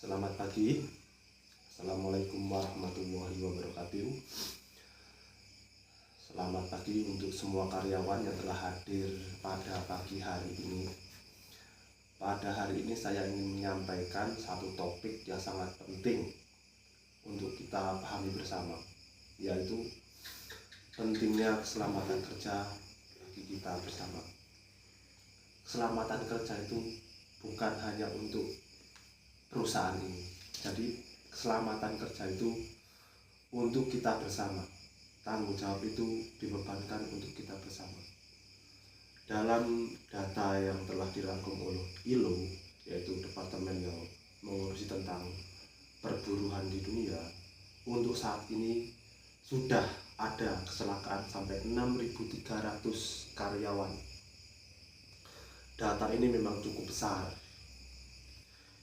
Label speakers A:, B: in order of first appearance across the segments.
A: Selamat pagi. Assalamualaikum warahmatullahi wabarakatuh. Selamat pagi untuk semua karyawan yang telah hadir pada pagi hari ini. Pada hari ini saya ingin menyampaikan satu topik yang sangat penting untuk kita pahami bersama, yaitu pentingnya keselamatan kerja bagi kita bersama. Keselamatan kerja itu bukan hanya untuk perusahaan ini. Jadi keselamatan kerja itu untuk kita bersama. Tanggung jawab itu dibebankan untuk kita bersama. Dalam data yang telah dirangkum oleh ILO, yaitu departemen yang mengurusi tentang perburuhan di dunia, untuk saat ini sudah ada kecelakaan sampai 6.300 karyawan. Data ini memang cukup besar.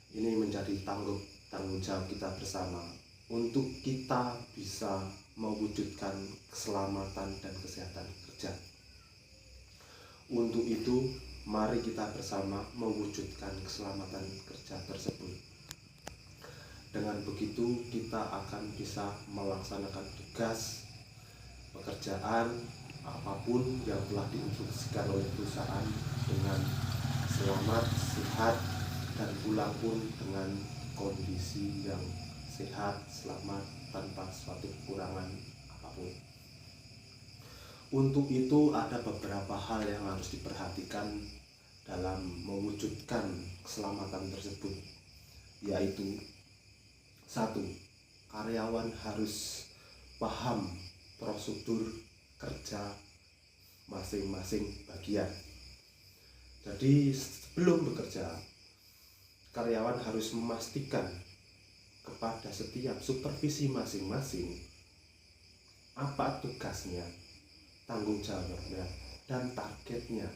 A: Ini menjadi tanggung jawab kita bersama untuk kita bisa mewujudkan keselamatan dan kesehatan kerja. Untuk itu, mari kita bersama mewujudkan keselamatan kerja tersebut. Dengan begitu, kita akan bisa melaksanakan tugas pekerjaan apapun yang telah diinstruksikan oleh perusahaan dengan selamat, sehat, dan pulang pun dengan kondisi yang sehat, selamat, tanpa suatu kekurangan apapun. Untuk itu ada beberapa hal yang harus diperhatikan dalam mewujudkan keselamatan tersebut, yaitu 1. Karyawan harus paham prosedur kerja masing-masing bagian. Jadi sebelum bekerja, karyawan harus memastikan kepada setiap supervisi masing-masing apa tugasnya, tanggung jawabnya, dan targetnya,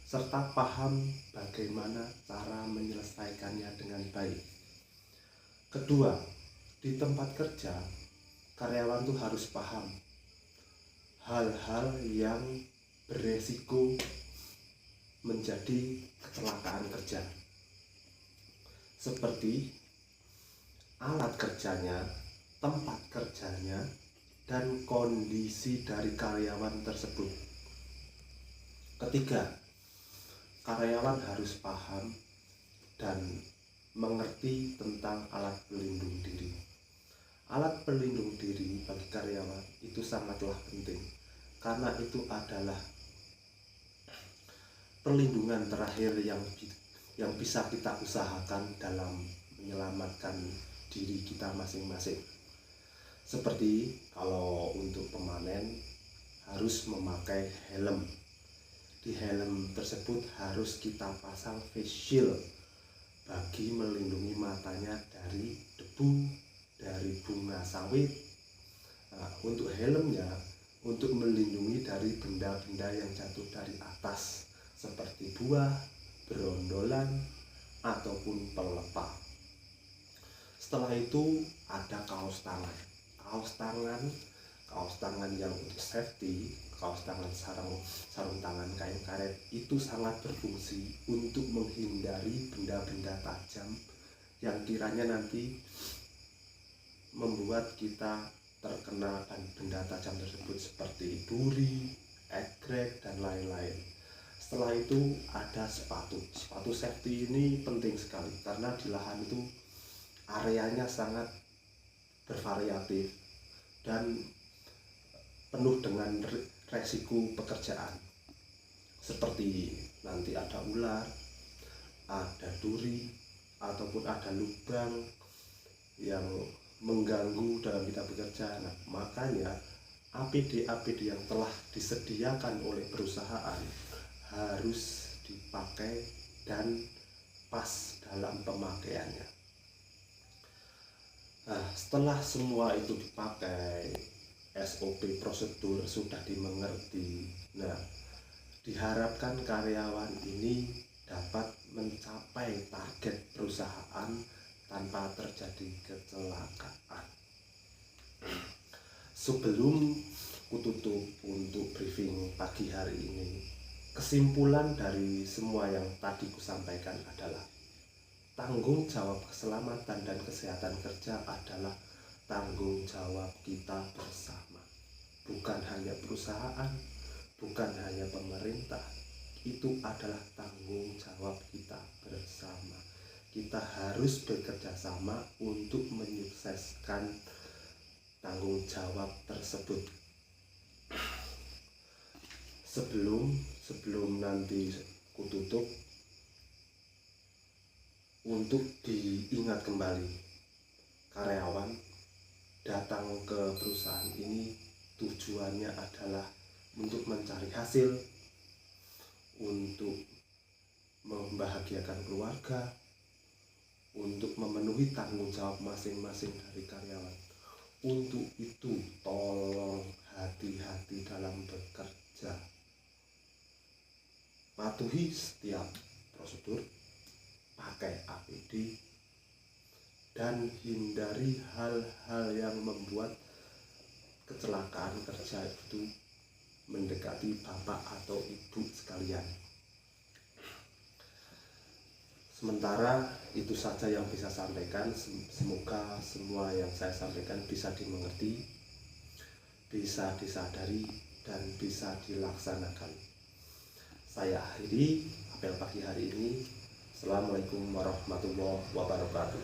A: serta paham bagaimana cara menyelesaikannya dengan baik. Kedua, di tempat kerja, karyawan tuh harus paham hal-hal yang beresiko menjadi kecelakaan kerja, seperti alat kerjanya, tempat kerjanya, dan kondisi dari karyawan tersebut. Ketiga, karyawan harus paham dan mengerti tentang alat pelindung diri. Alat pelindung diri bagi karyawan itu sangatlah penting, karena itu adalah perlindungan terakhir yang bisa kita usahakan dalam menyelamatkan diri kita masing-masing. Seperti kalau untuk pemanen harus memakai helm. Di helm tersebut harus kita pasang face shield bagi melindungi matanya dari debu, dari bunga sawit. Nah, untuk helmnya untuk melindungi dari benda-benda yang jatuh dari atas seperti buah, berondolan, ataupun pelepah. Setelah itu ada kaos tangan. Kaos tangan yang untuk safety, kaos tangan sarung tangan kain karet itu sangat berfungsi untuk menghindari benda-benda tajam yang kiranya nanti membuat kita terkena benda tajam tersebut seperti duri, egrek, dan lain-lain. Setelah itu ada sepatu safety. Ini penting sekali karena di lahan itu areanya sangat bervariatif dan penuh dengan resiko pekerjaan, seperti nanti ada ular, ada duri, ataupun ada lubang yang mengganggu dalam kita bekerja. Nah, makanya APD yang telah disediakan oleh perusahaan harus dipakai dan pas dalam pemakaiannya. Nah, setelah semua itu dipakai, SOP prosedur sudah dimengerti. Nah, diharapkan karyawan ini dapat mencapai target perusahaan tanpa terjadi kecelakaan. Sebelum kututup untuk briefing pagi hari ini, kesimpulan dari semua yang tadi kusampaikan adalah tanggung jawab keselamatan dan kesehatan kerja adalah tanggung jawab kita bersama. Bukan hanya perusahaan, bukan hanya pemerintah. Itu adalah tanggung jawab kita bersama. Kita harus bekerja sama untuk menyukseskan tanggung jawab tersebut. Sebelum nanti kututup, untuk diingat kembali, karyawan datang ke perusahaan ini tujuannya adalah untuk mencari hasil, untuk membahagiakan keluarga, untuk memenuhi tanggung jawab masing-masing dari karyawan. Untuk itu tolong hati-hati dalam bekerja. Patuhi setiap prosedur, pakai APD, dan hindari hal-hal yang membuat kecelakaan kerja itu mendekati bapak atau ibu sekalian. Sementara itu saja yang bisa saya sampaikan. Semoga semua yang saya sampaikan bisa dimengerti, bisa disadari, dan bisa dilaksanakan. Saya akhiri apel pagi hari ini. Assalamualaikum warahmatullahi wabarakatuh.